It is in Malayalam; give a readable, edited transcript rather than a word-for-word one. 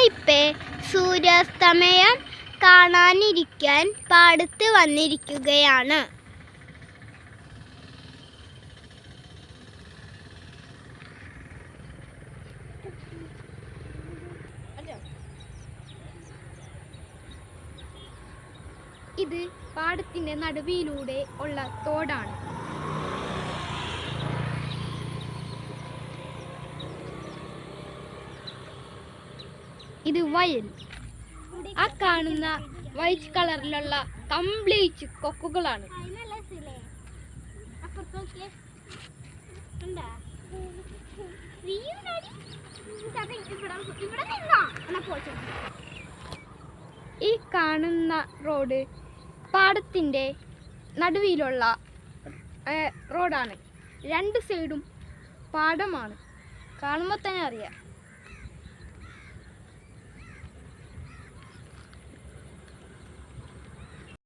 ഞങ്ങളിപ്പോൾ സൂര്യാസ്തമയം കാണാനിരിക്കാൻ പാടത്ത് വന്നിരിക്കുകയാണ്. ഇത് പാടത്തിന്റെ നടുവിലൂടെ ഉള്ള തോടാണ്. ഇത് വയൽ. ആ കാണുന്ന വൈറ്റ് കളറിലുള്ള കംപ്ലീറ്റ് കൊക്കുകളാണ്. ഈ കാണുന്ന റോഡ് പാടത്തിന്റെ നടുവിലുള്ള റോഡാണ്. രണ്ട് സൈഡും പാടമാണ്. കാണുമ്പോൾ തന്നെ അറിയാം.